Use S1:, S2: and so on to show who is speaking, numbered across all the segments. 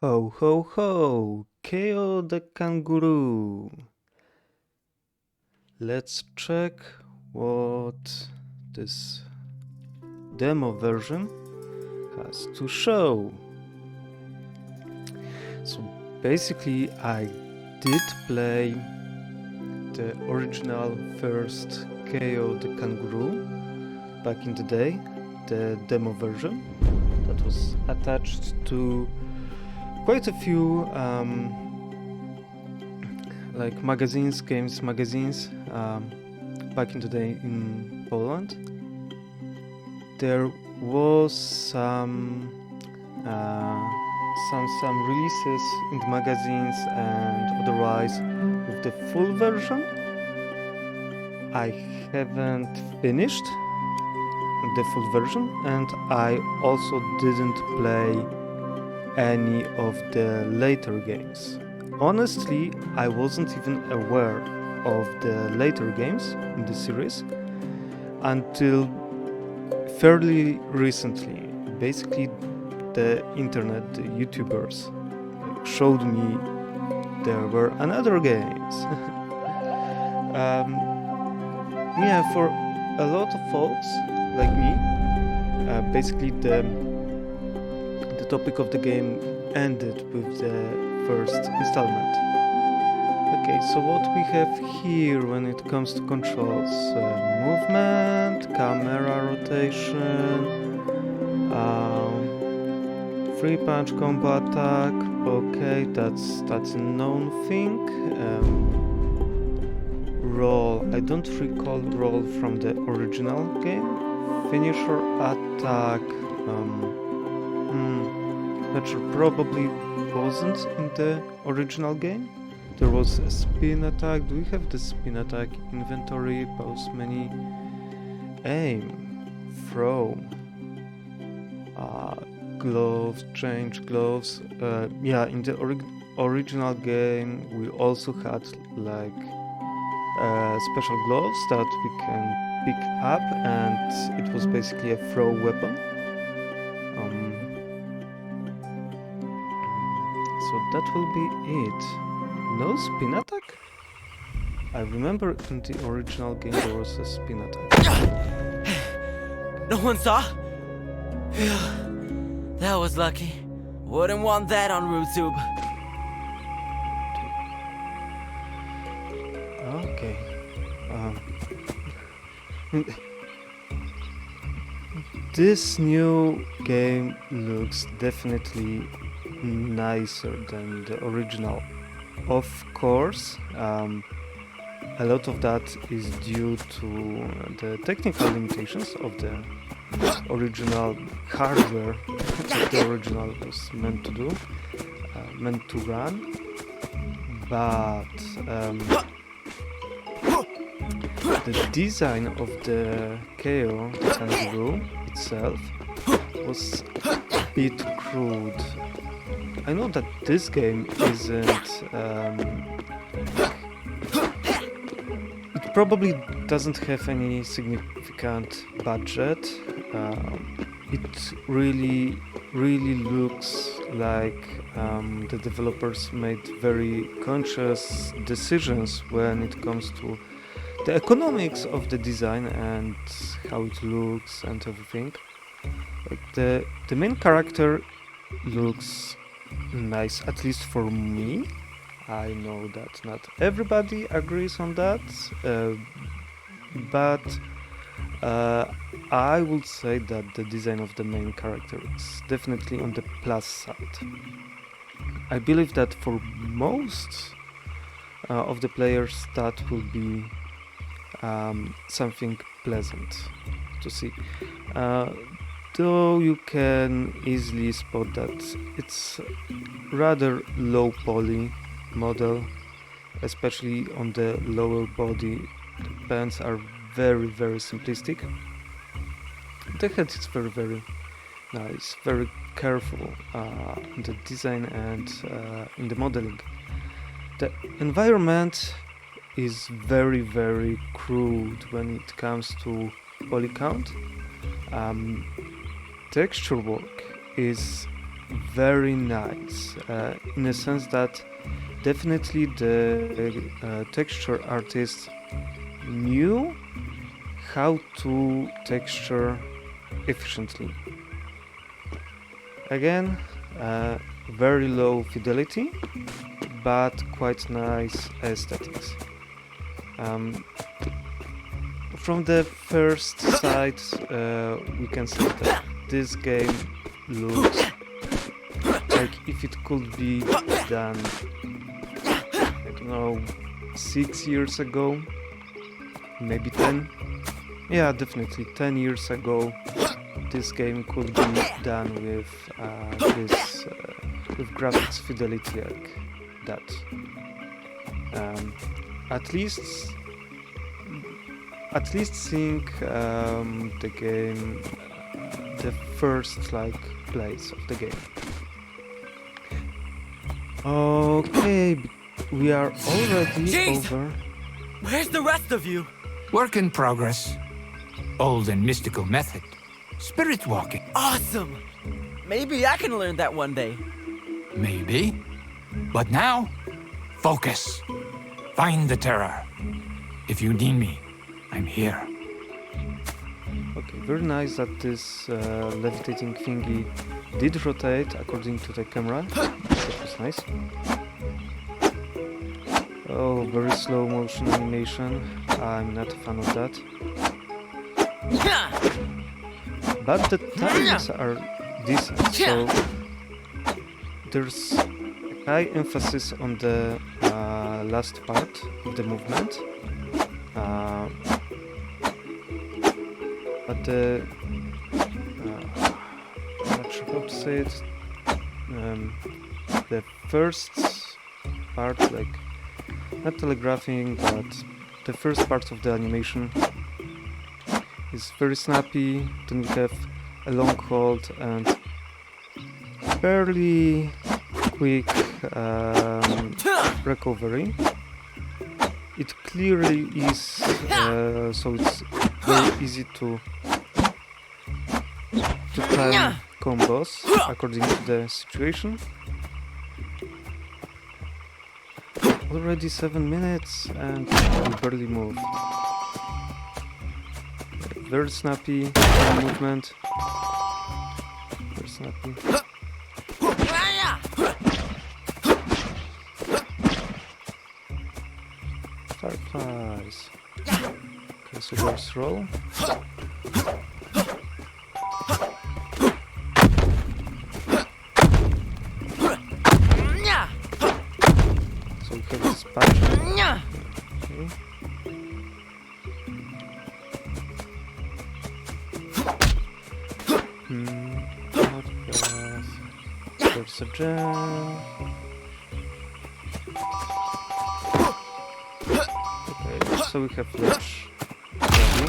S1: Ho ho ho! Kao the Kangaroo! Let's check what this demo version has to show. So basically I did play the original first Kao the Kangaroo back in the day, the demo version that was attached to quite a few like magazines, games magazines, back in the day in Poland. There was some releases in the magazines and otherwise with the full version. I haven't finished the full version, and I also didn't play any of the later games. Honestly, I wasn't even aware of the later games in the series until fairly recently. Basically, the internet, the YouTubers showed me there were another games. Yeah, for a lot of folks like me, basically the topic of the game ended with the first installment. Okay, so what we have here when it comes to controls: movement, camera rotation, free punch, combo attack. Okay, that's a known thing. Roll. I don't recall roll from the original game. Finisher attack. Which probably wasn't in the original game. There was a spin attack. Do we have the spin attack inventory? Pause menu. Aim. Throw. Gloves. Change gloves. Yeah, in the original game we also had like special gloves that we can pick up, and it was basically a throw weapon. So that will be it. No spin attack? I remember in the original game there was a spin attack.
S2: No one saw? That was lucky. Wouldn't want that on RootTube.
S1: Okay. This new game looks definitely nicer than the original. Of course, a lot of that is due to the technical limitations of the original hardware that the original was meant to do, meant to run. But the design of the Kao the Kangaroo itself was a bit crude. I know that this game isn't it probably doesn't have any significant budget. It really looks like the developers made very conscious decisions when it comes to the economics of the design and how it looks and everything. Like the main character looks nice, at least for me. I know that not everybody agrees on that, but I would say that the design of the main character is definitely on the plus side. I believe that for most of the players that will be something pleasant to see. Though you can easily spot that it's rather low poly model, especially on the lower body. The pants are very simplistic. The head is very nice, very careful in the design and in the modeling. The environment is very crude when it comes to poly count. Texture work is very nice, in a sense that definitely the texture artist knew how to texture efficiently. Again, very low fidelity, but quite nice aesthetics. From the first sight, we can say that this game looks like if it could be done, I don't know, 6 years ago, maybe 10. Yeah, definitely 10 years ago, this game could be done with with graphics fidelity like that. At least seeing the game, the first like plays of the game. Okay, we are already
S2: Jeez!
S1: over.
S2: Where's the rest of you?
S3: Work in progress. Old and mystical method. Spirit walking.
S2: Awesome! Maybe I can learn that one day.
S3: Maybe. But now, focus. Find the terror. If you need me, I'm here.
S1: Okay, very nice that this levitating thingy did rotate according to the camera. That was nice. Oh, very slow motion animation. I'm not a fan of that. But the timings are decent, so there's high emphasis on the last part of the movement. But the I'm not sure how to say it. The first part, like not telegraphing, but the first part of the animation is very snappy. Then we have a long hold and fairly quick recovery. It clearly is, so it's very easy to time combos according to the situation. Already 7 minutes and we barely move. Very snappy movement. Very snappy. Fireflies. Okay, so there's roll. So we have this patch. Okay. Not bad. There's a gem. Okay, so we have ledge ready.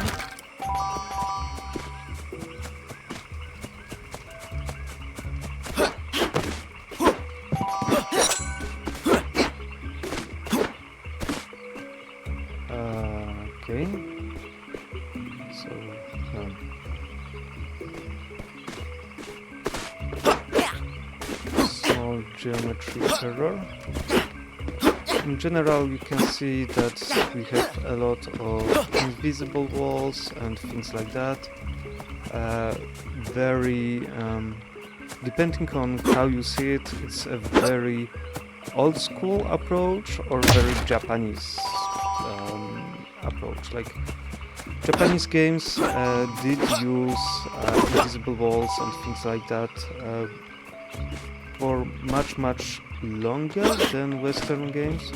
S1: Okay. So small geometry error. In general, you can see that we have a lot of invisible walls and things like that. Very, depending on how you see it, it's a very old school approach or very Japanese approach. Like Japanese games did use invisible walls and things like that for much longer than Western games.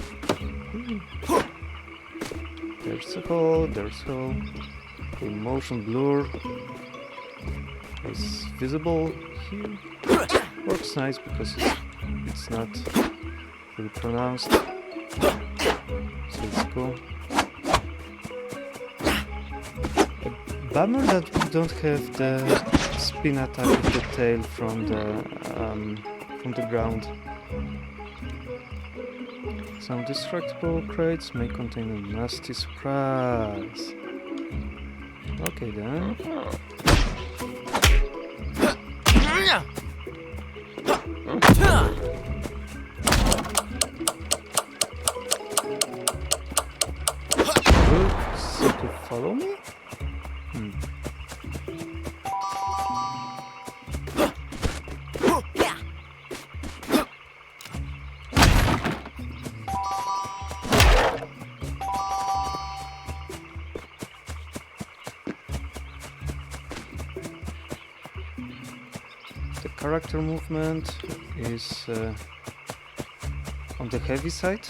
S1: There's a hole, there's a hole. Okay, motion blur is visible here. Works nice because it's not very pronounced. So let's go. Bummer that we don't have the spin attack of the tail from the ground. Some destructible crates may contain a nasty surprise. Okay then. character movement is on the heavy side.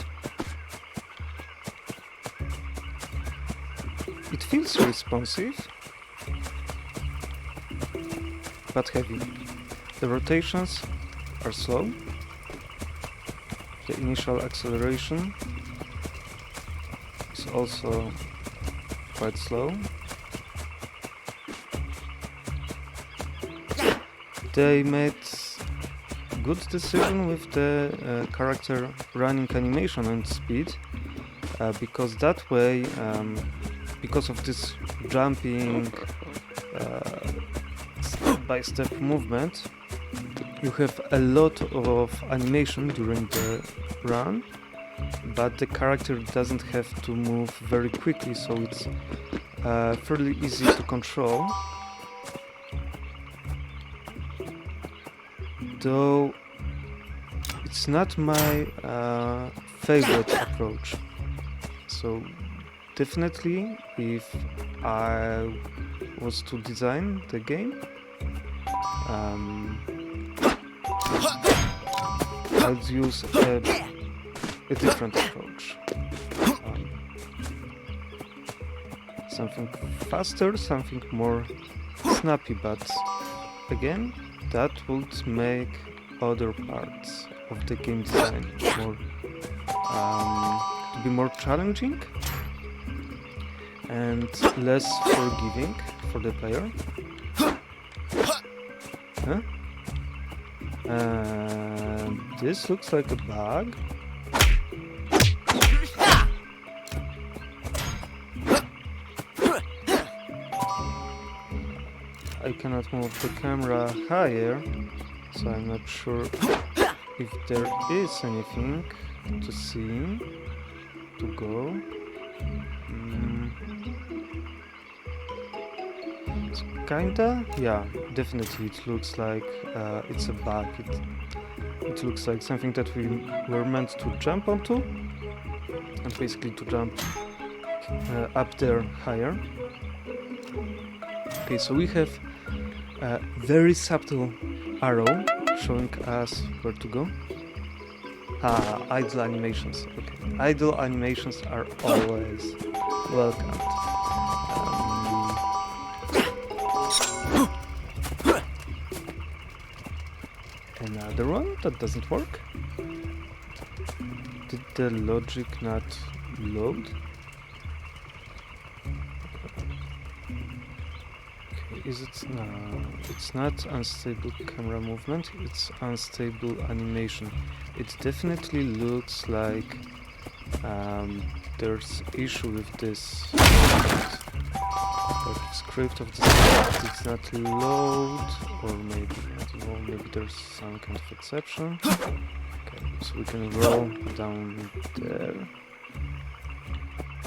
S1: It feels responsive, but heavy. The rotations are slow. The initial acceleration is also quite slow. They made good decision with the character running animation and speed, because that way, because of this jumping step-by-step movement, you have a lot of animation during the run, but the character doesn't have to move very quickly, so it's fairly easy to control. Though it's not my favorite approach. So definitely, if I was to design the game, I'd use a different approach. Something faster, something more snappy, but again, that would make other parts of the game design more to be more challenging and less forgiving for the player. Huh? And this looks like a bug. I cannot move the camera higher, so I'm not sure if there is anything to see, to go. It's kinda, yeah, definitely it looks like it's a bug. It looks like something that we were meant to jump onto, and basically to jump up there higher. Okay, so we have a very subtle arrow showing us where to go. Idle animations. Okay, idle animations are always welcomed. Another one that doesn't work. Did the logic not load? Is it? No, it's not unstable camera movement, it's unstable animation. It definitely looks like there's issue with this script of the script. It's not load, or maybe, I don't know, maybe there's some kind of exception. Okay, so we can roll down there.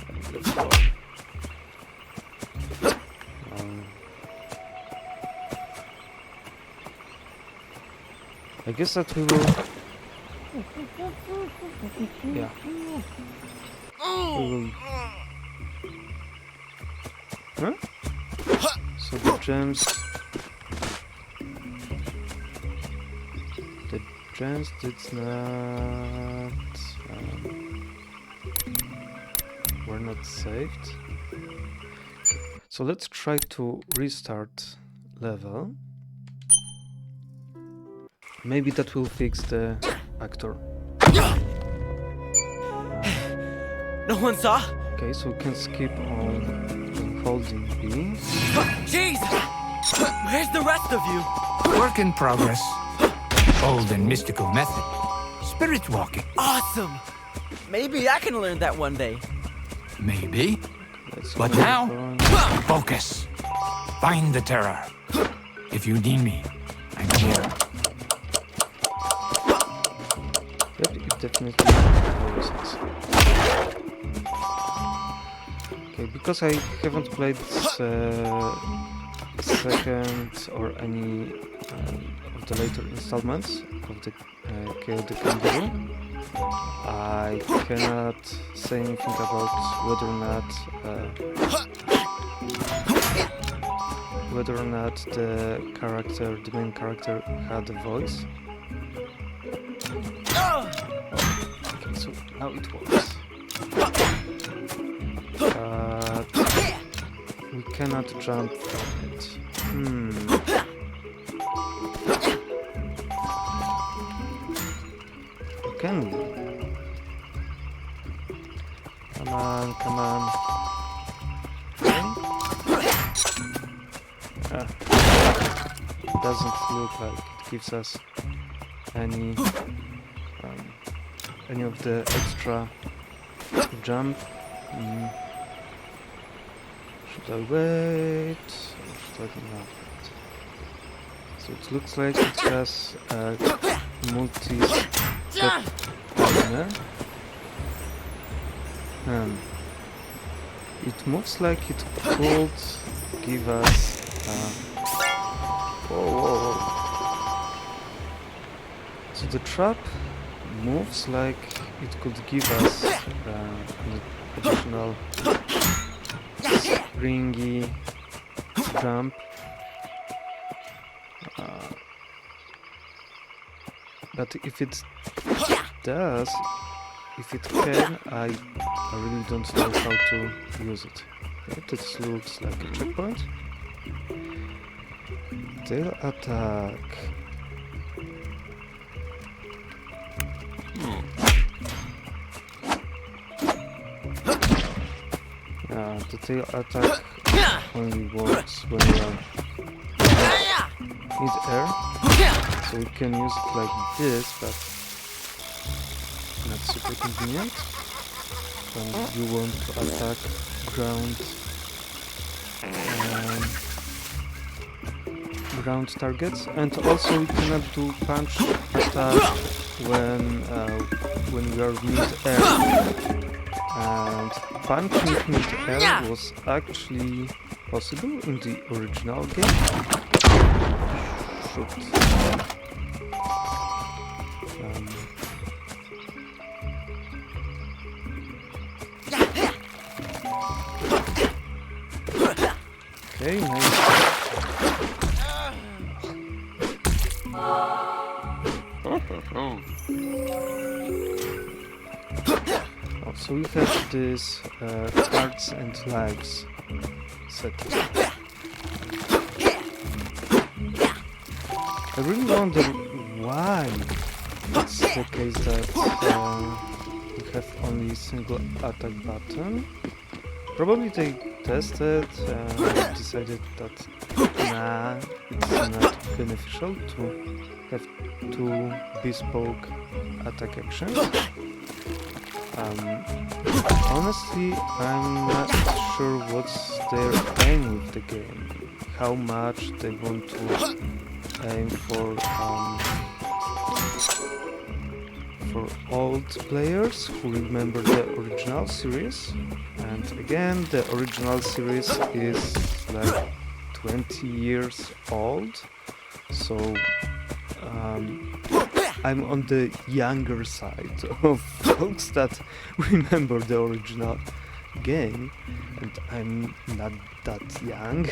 S1: And let's go. I guess that we will... Yeah. We will... Huh? So the gems... The gems did not... were not saved. So let's try to restart level. Maybe that will fix the actor.
S2: No one saw?
S1: Okay, so we can skip on holding B.
S2: Jeez! Where's the rest of you?
S3: Work in progress. Old and mystical method. Spirit walking.
S2: Awesome! Maybe I can learn that one day.
S3: Maybe.
S1: Let's
S3: But
S1: move
S3: now,
S1: on.
S3: focus. Find the terror. If you need me, I'm here.
S1: Yep, it definitely works. Okay, because I haven't played second or any of the later installments of the Kao The Kangaroo, I cannot say anything about whether or not whether or not the main character, had a voice. Okay, so now it works. But we cannot jump from it. Can we? Come on, come on. Doesn't look like it gives us any of the extra jump. Should I wait? Or should I not wait? So it looks like it has a multi-step timer. It moves like it could give us whoa. So the trap moves like it could give us an additional springy jump. But if it does, if it can, I really don't know how to use it. Okay, this looks like a checkpoint. Tail attack. The tail attack only works when you are mid-air, so we can use it like this, but not super convenient when you want to attack ground targets. And also we cannot do punch attack when we are mid-air. And punching mid-air was actually possible in the original game. Shoot. Okay, nice. So we have this cards and lives set. I really wonder why it's the case that we have only single attack button. Probably they tested and decided that nah, it's not beneficial to have two bespoke attack actions. Honestly, I'm not sure what's their aim with the game. How much they want to aim for old players who remember the original series. And again, the original series is like 20 years old, so I'm on the younger side of folks that remember the original game, and I'm not that young.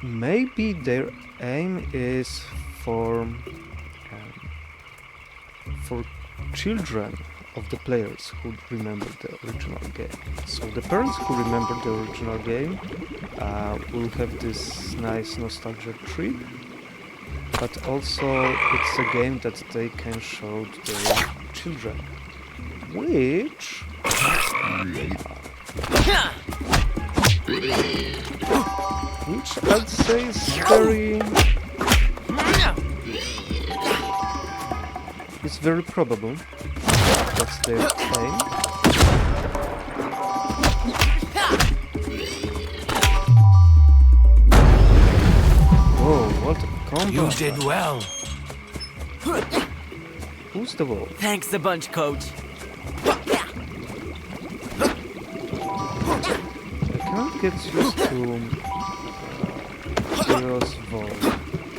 S1: Maybe their aim is for children of the players who remember the original game. So the parents who remember the original game will have this nice nostalgia trip, but also it's a game that they can show to their children, which I'd say is it's very probable. That's their aim. Whoa, what a combo!
S3: You did well.
S1: Who's the wall?
S2: Thanks a bunch, Coach.
S1: I cannot get used to Hero's Wall.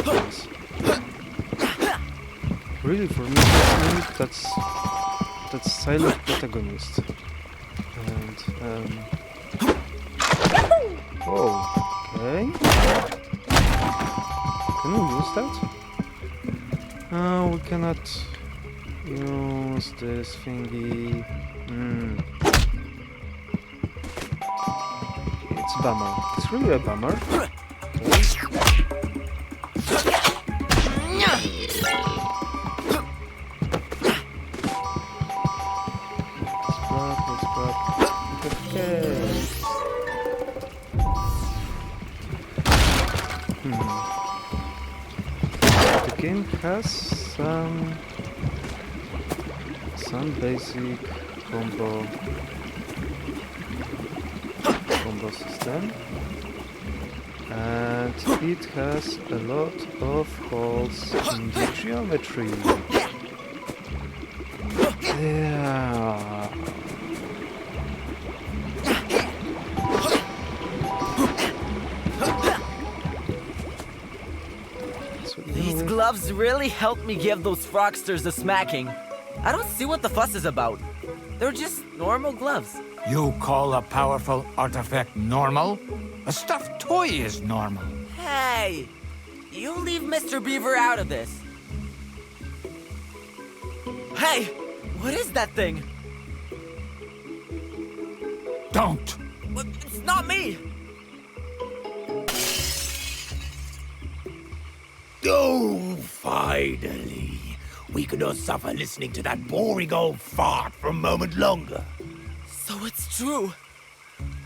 S1: Yes. Really, for me, that's silent protagonist, and Oh, okay. Can we use that? We cannot use this thingy. It's a bummer. It's really a bummer. Let's grab. Okay. The game has some basic combo system, and it has a lot of holes in the geometry. Yeah.
S2: These gloves really helped me give those frogsters a smacking. I don't see what the fuss is about. They're just normal gloves.
S3: You call a powerful artifact normal? A stuffed toy is normal.
S2: Hey, you leave Mr. Beaver out of this. Hey, what is that thing?
S3: Don't!
S2: It's not me!
S4: Oh, finally. We could not suffer listening to that boring old fart for a moment longer.
S2: So it's true.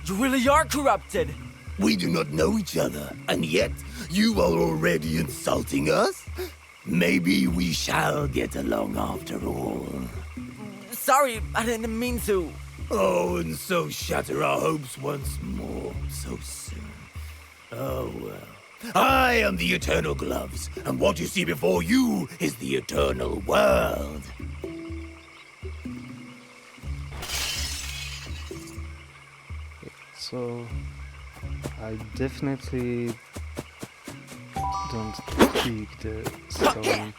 S2: You really are corrupted.
S4: We do not know each other, and yet you are already insulting us? Maybe we shall get along after all.
S2: Sorry, I didn't mean to.
S4: Oh, and so shatter our hopes once more so soon. Oh, well. I am the Eternal Gloves, and what you see before you is the Eternal World.
S1: So, I definitely don't dig the stone.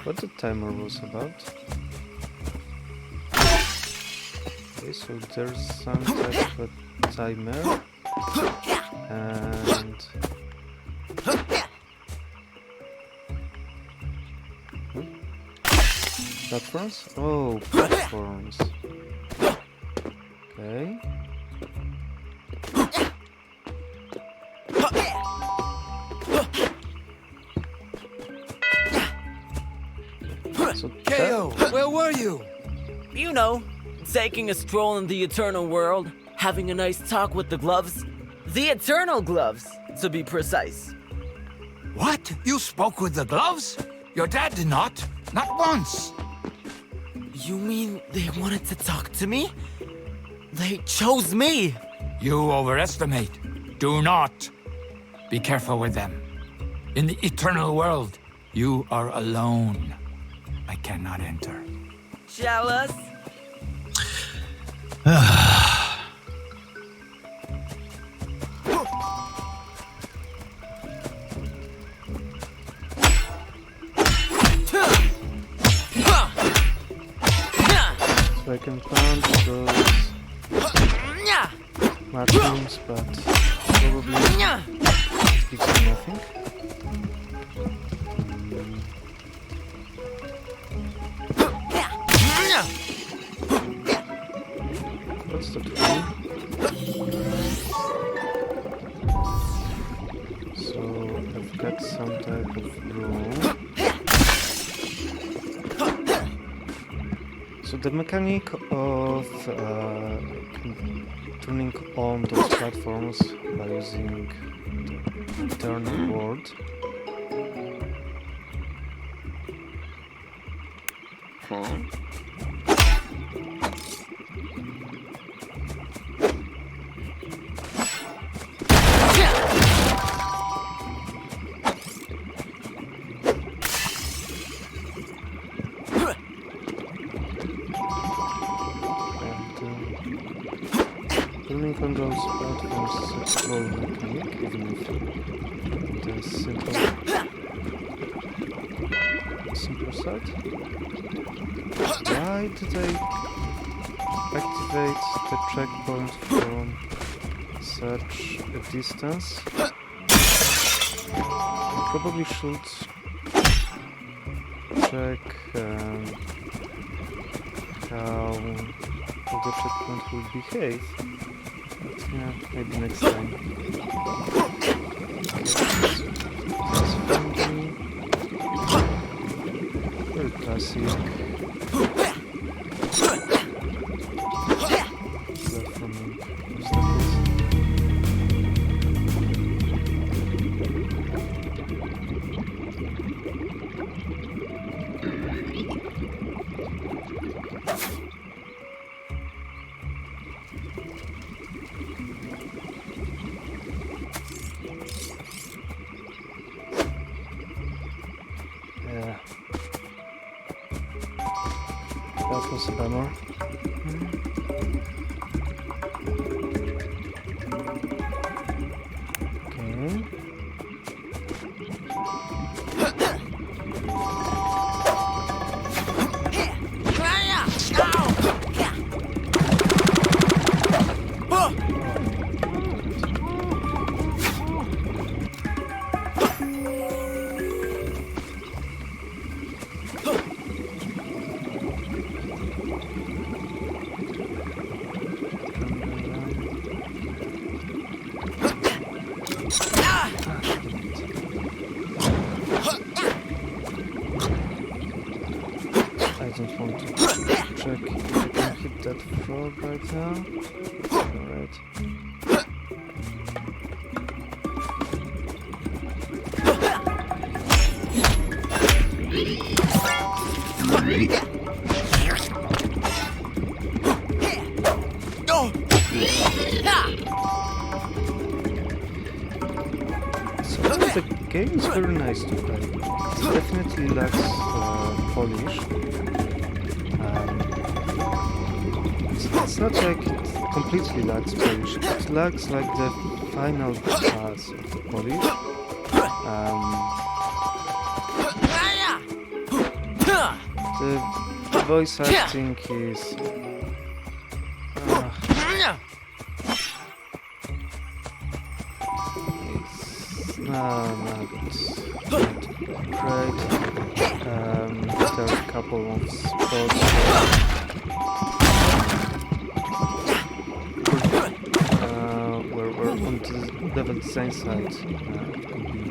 S1: What the timer was about? Okay, so there's some type of a timer, and platforms? Oh, platforms. Okay. So
S3: Kao, where were you?
S2: You know, taking a stroll in the Eternal World, having a nice talk with the gloves. The Eternal Gloves, to be precise.
S3: What? You spoke with the gloves? Your dad did not. Not once.
S2: You mean they wanted to talk to me? They chose me!
S3: You overestimate. Do not. Be careful with them. In the Eternal World, you are alone. I cannot enter.
S2: Jealous?
S1: So I can punch those mushrooms, but probably it gives me nothing. What's the tree? So I've got some type of room. So the mechanic of turning on those platforms by using the Eternal World. control mechanic, even if the simpler side. Why did I activate the checkpoint from such a distance? I probably should check how the checkpoint will behave. But yeah, maybe next time. That's friendly. Very classic. Platforming obstacles. Yeah. That was a bummer. Okay. I don't want to check if I can hit that frog right now. Alright. So the game is very nice to play. It definitely lacks polish. It's not like it completely lacks polish. It lacks like the final pass of the polish. The voice acting is not great. There are a couple of spots where we're on the level design side. It could be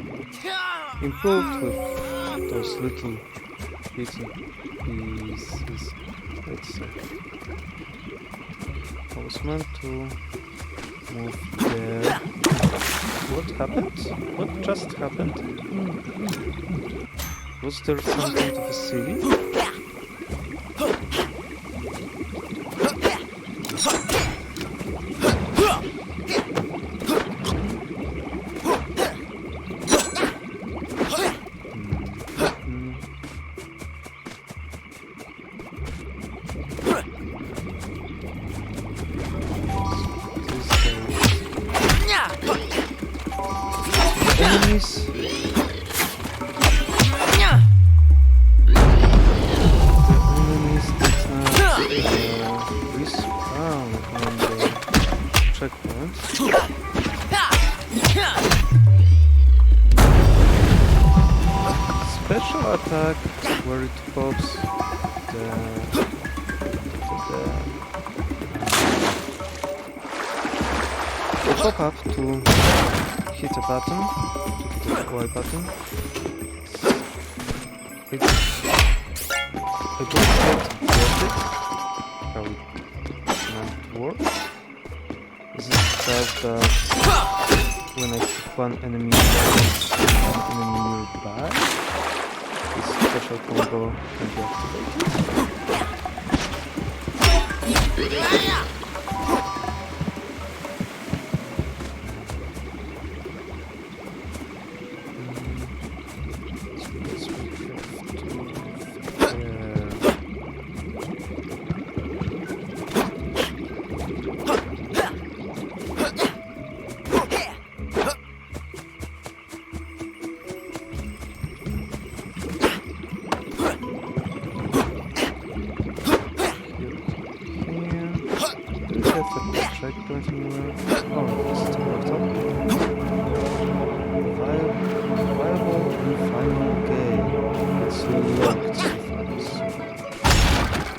S1: improved with those little bits and pieces. Let's see. I was meant to move there. What happened? What just happened? Was there some kind of a ceiling? Enemies. The enemies that respawn on the checkpoint. Special attack where it pops the pop-up to hit a button, to hit the Y button. It's I don't quite get it, how it meant to work. Is it that when I hit one enemy nearby, this special combo can be activated?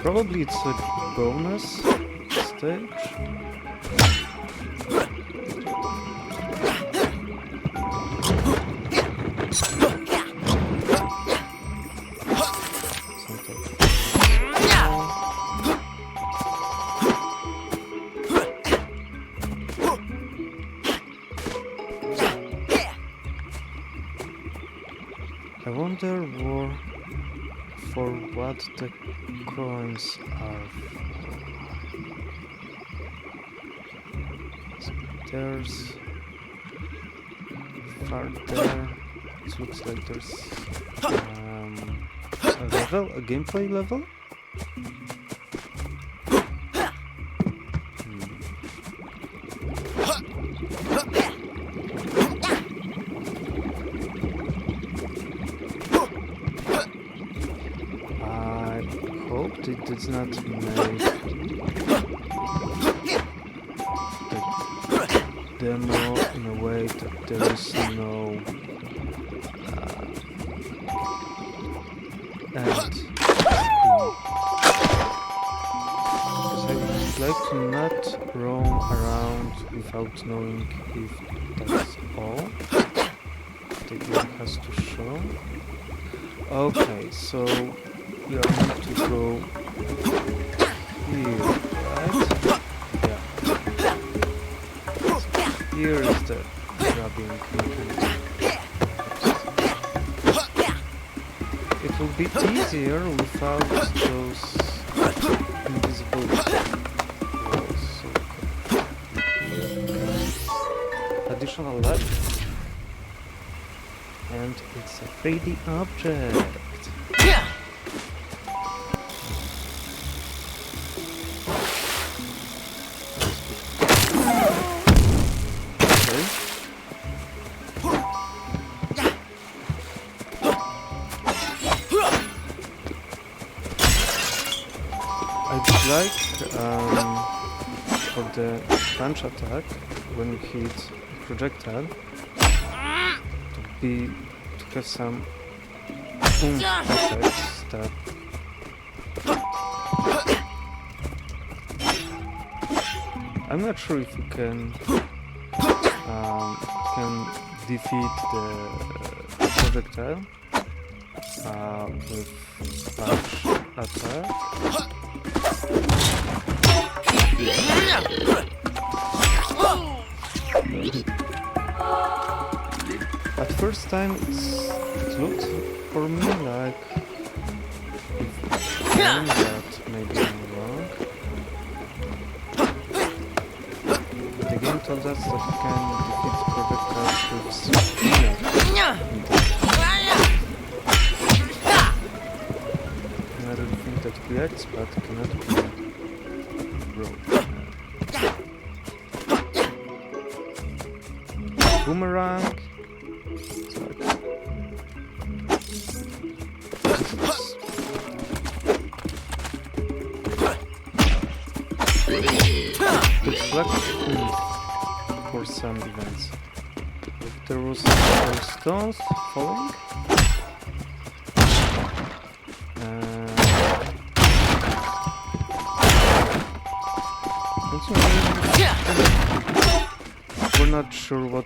S1: Probably it's a bonus stage. I wonder for what the coins are for. So there's further. It looks like there's a level, a gameplay level. It did not make the demo in a way that there is no end screen. Because I would like to not roam around without knowing if that's all the game has to show. Okay, so we are going to go here, right? Yeah. Here is the grabbing mechanism. It will be easier without those invisible walls. So additional light. And it's a 3D object. Like for the punch attack when you hit projectile to have some oomph effects that I'm not sure if you can defeat the projectile with punch attack. At first time it looked for me like that maybe I'm wrong. The game told us that we can defeat projectiles with spinner. I don't think that reacts, but cannot be broken. Boomerang. It's like for some events. If there was stones falling. We're not sure what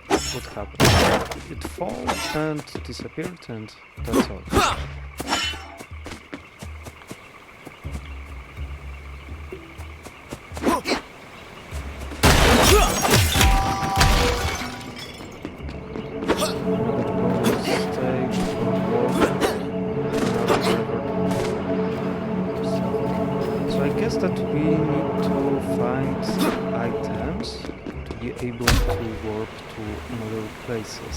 S1: happened. It fell and disappeared, and that's all. So I guess that we need to find items to be able to warp to another places.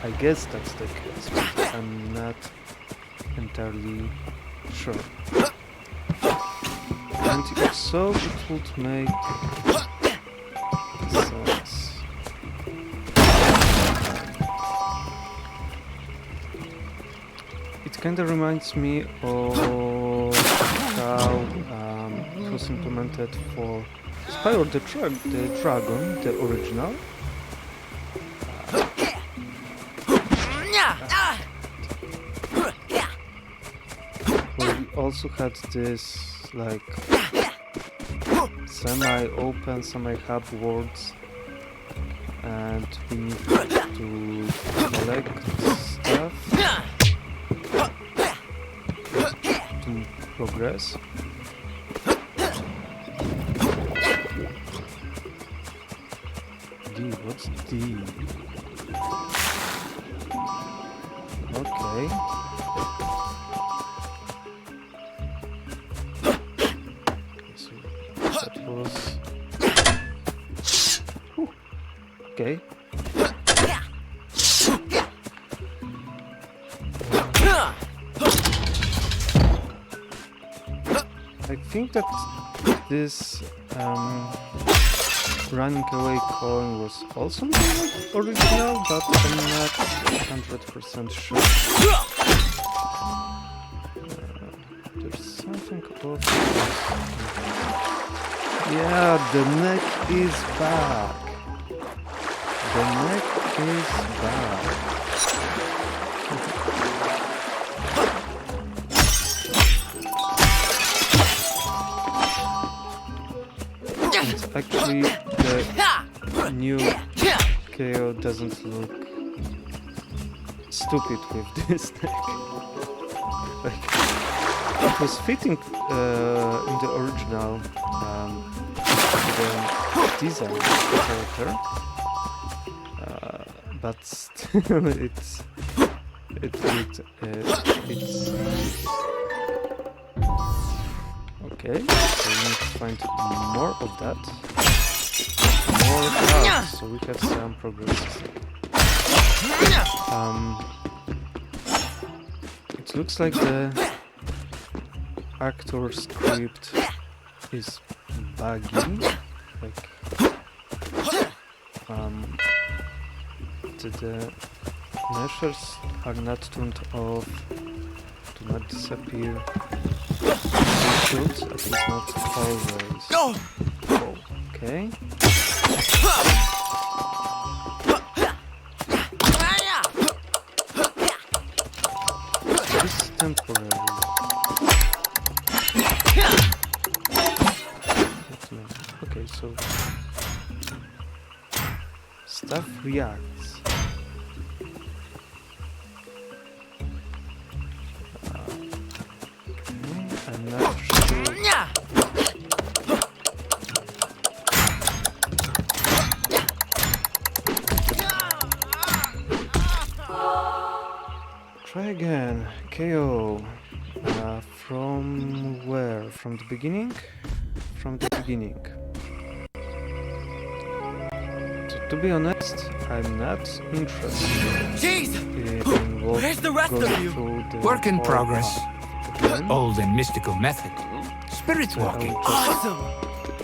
S1: I guess that's the case, but I'm not entirely sure. And if so, it would make sense. It kinda reminds me of how it was implemented for Spyro the Dragon, the original. Where we also had this like semi-open, semi-hub worlds, and we need to collect stuff to progress. D, what's D? Okay. So that was... Whew. Okay. I think that this running away coin was also original, but I'm not 100% sure. There's something off. Yeah, the neck is back. The neck is back. It's actually the new Kao doesn't look stupid with this neck. Like, it was fitting in the original the design of the character, but still it's okay. So we need to find more of that. More cards, so we have some progress. It looks like the actor script is buggy. Like, the measures are not turned off, do not disappear. They should, at least not always. Oh, okay. This is temporary. Okay, so stuff reacts. I'm not sure. Try again. Kao. From where? From the beginning? From the beginning. So, to be honest, I'm not interested
S2: Jeez!
S1: in what
S2: Where's the rest
S1: goes
S2: of you?
S1: through the
S3: Work in
S1: whole
S3: progress.
S1: path. Again,
S3: Old and mystical method. Spirit
S1: so I'll
S3: walking.
S1: just
S2: Awesome!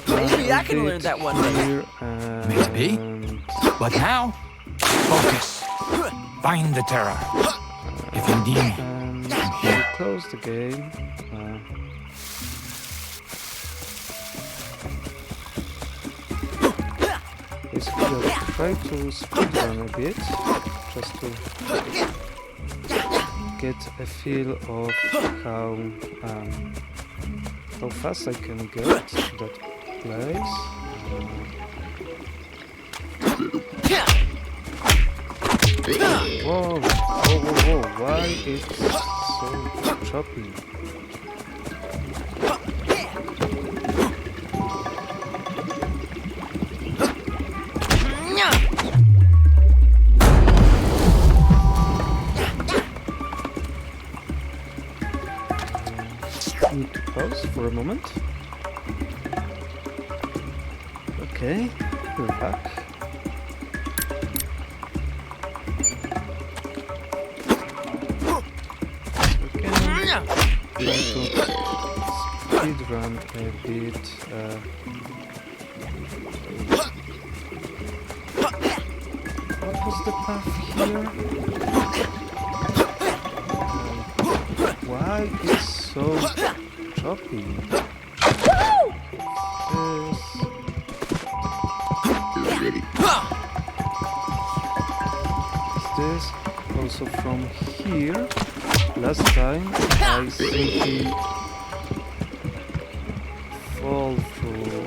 S1: run
S2: Maybe
S1: a
S2: I can learn
S1: bit
S2: that one day.
S1: here
S3: Maybe.
S1: and
S3: But now, focus. Find the terror. If indeed,
S1: and we close the game. Basically, I'll try to speedrun a bit, just to get a feel of how fast I can get to that place. Whoa, whoa, whoa, whoa, why it's so choppy? Need to pause for a moment. Okay, we're back. Try to speedrun a bit. What was the path here? Why is so choppy? Is this also from here? Last time I simply fall through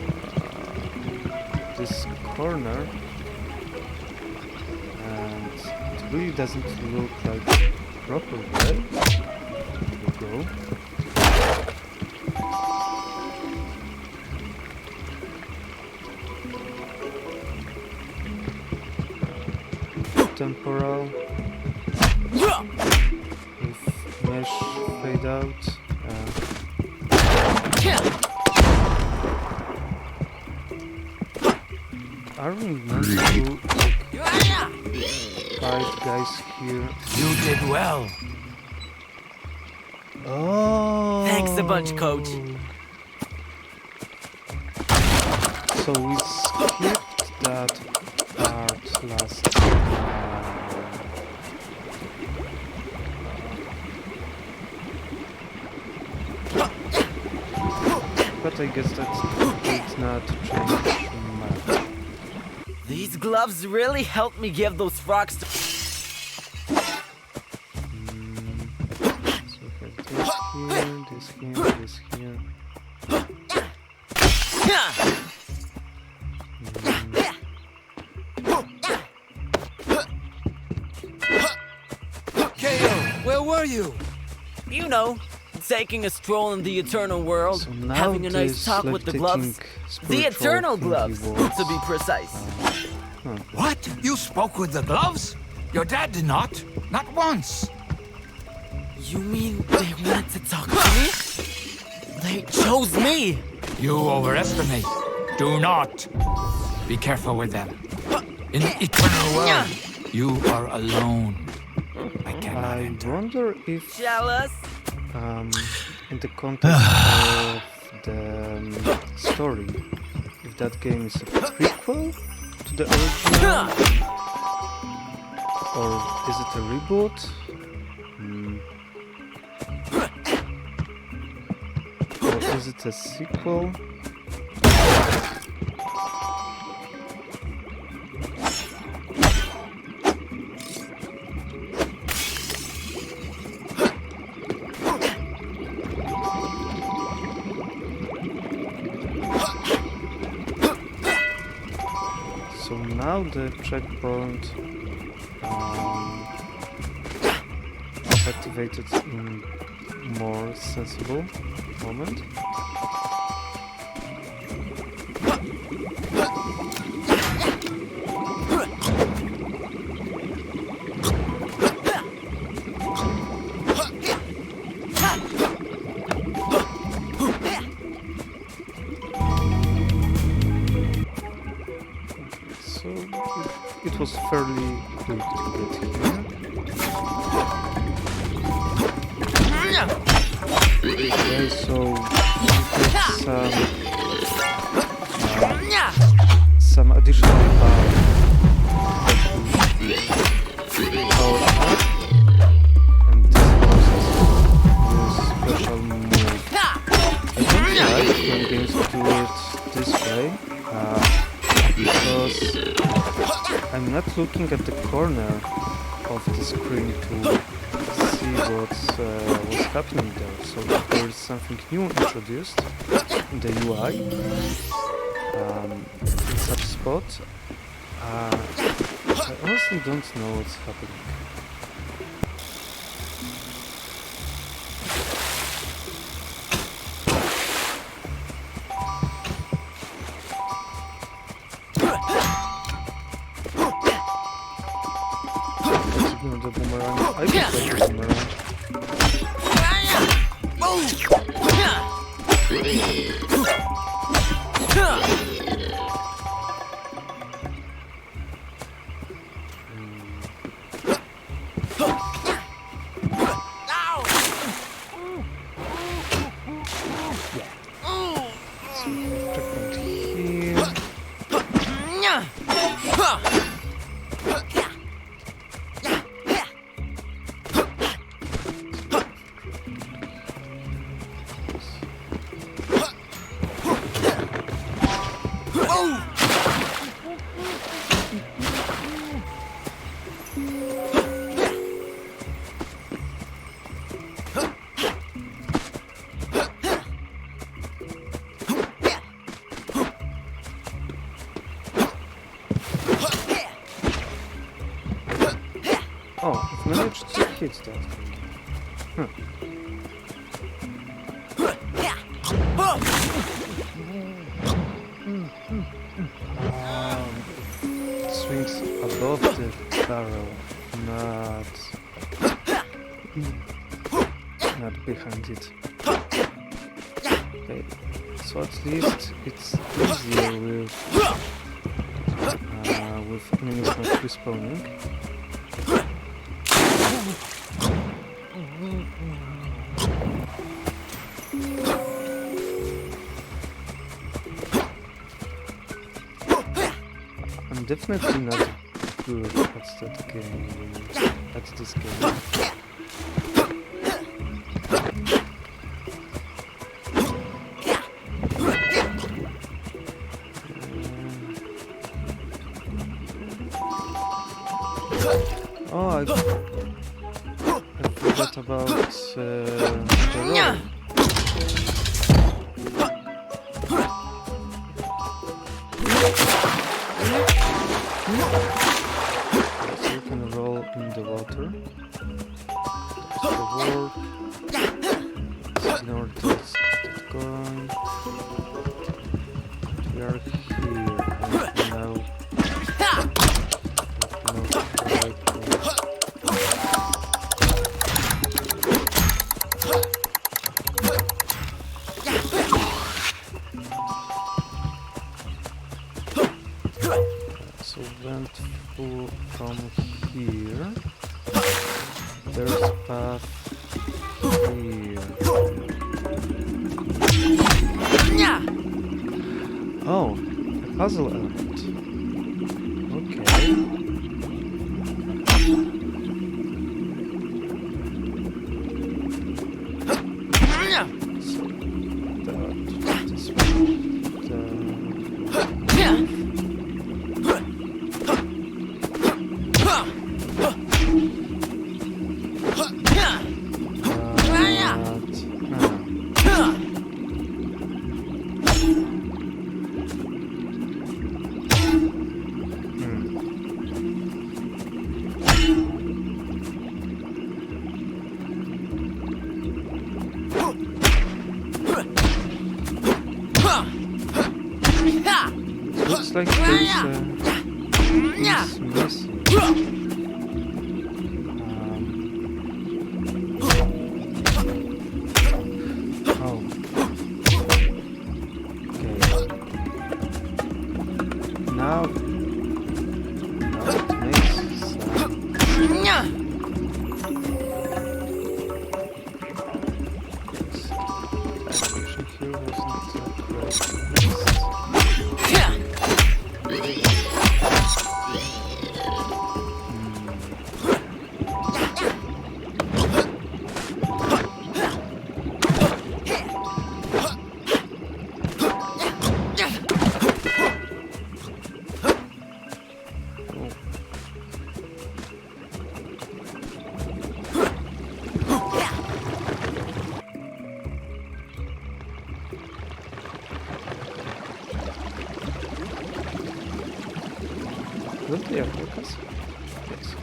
S1: this corner, and it really doesn't look like a proper way. Here we go. Temporal with mesh fade out. Are we meant to fight guys here?
S3: You did well.
S1: Oh.
S2: Thanks a bunch, Coach.
S1: So we skipped that part last time. But I guess that did not change much.
S2: These gloves really helped me give those frogs to...
S1: So we have this here, this here.
S3: Kao, where were you?
S2: You know, taking a stroll in the eternal world,
S1: So now
S2: having a nice
S1: this
S2: talk with the gloves. The eternal gloves, to be precise.
S3: What? You spoke with the gloves? Your dad did not. Not once.
S2: You mean they wanted to talk to me? They chose me!
S3: You overestimate. Do not. Be careful with them. In the eternal world, you are alone. I cannot
S1: I
S3: enter.
S1: wonder if
S2: Jealous?
S1: in the context of the story, if that game is a prequel to the original, or is it a reboot? Or is it a sequel? So now the checkpoint is activated in more sensible moment. So it was fairly quick to get here. Okay, so we get some additional power up, and this allows us to use special move. I don't like when games do it this way, because I'm not looking at the corner of the screen to see what's happening there. So if there is something new introduced in the UI in such spot, I honestly don't know what's happening. Let's ignore the boomerang. I can play the boomerang. Checkpoint here. Oh, I've managed to hit that. Huh. It swings above the barrel, not behind it. Okay, so at least it's easier with enemies not respawning. I'm definitely not good at that game, at this game. Oh, I forgot about the roll. So you can roll in the water. That's the work. Let's ignore this coin. We are here and now. So went from here. There's a path here. Oh, a puzzle element. Okay. So that this looks like there's piece missing. Oh. Okay. Now it makes sense. Animation here was not that great. Will they attack us? Yes.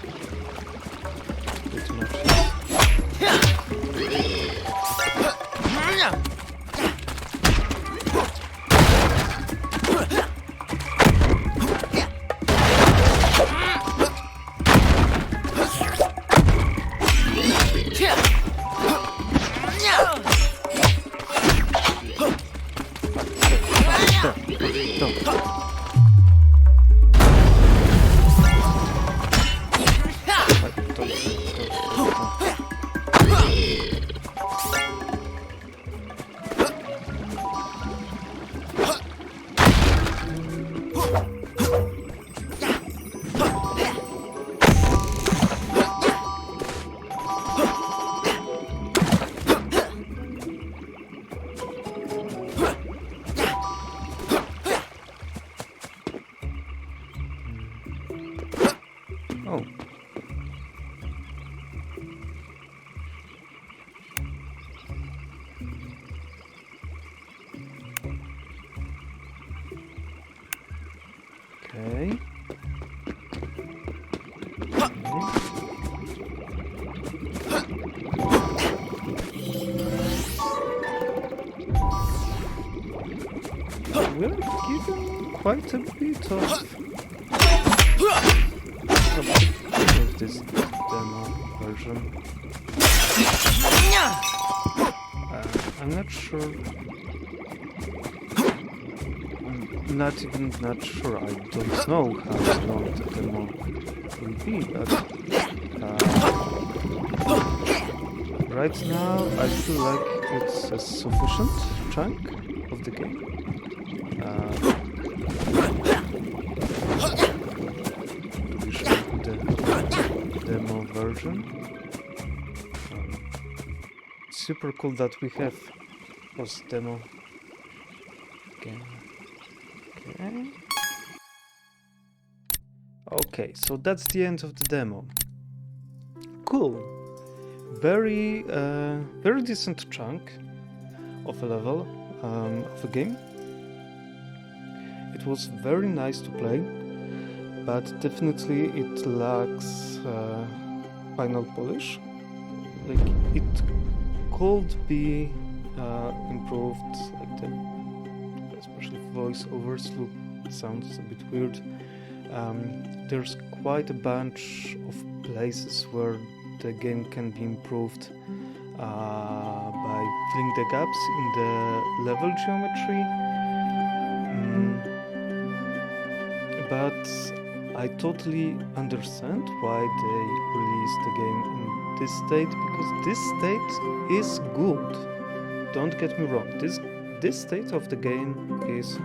S1: Pretty much. Don't. given quite a bit of this demo version. I'm not sure. I'm not even not sure. I don't know how long the demo will be, but right now I feel like it's a sufficient chunk of the game. To show the demo version. Super cool that we have post demo. Okay. Okay, so that's the end of the demo. Cool. Very decent chunk of a level of a game. It was very nice to play, but definitely it lacks final polish. Like it could be improved, like the especially voiceovers sounds a bit weird. There's quite a bunch of places where the game can be improved by filling the gaps in the level geometry. But I totally understand why they released the game in this state, because this state is good. Don't get me wrong, this state of the game is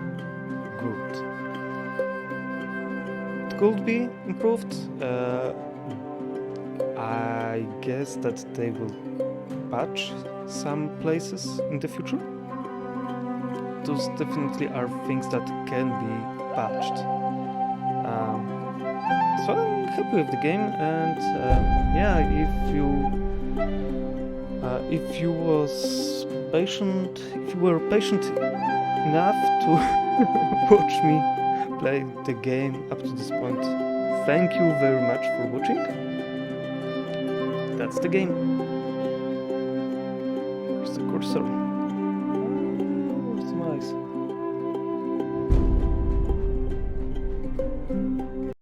S1: good. It could be improved. I guess that they will patch some places in the future. Those definitely are things that can be patched. So I'm happy with the game, and yeah, if you were patient enough to watch me play the game up to this point, thank you very much for watching. That's the game. Where's the cursor?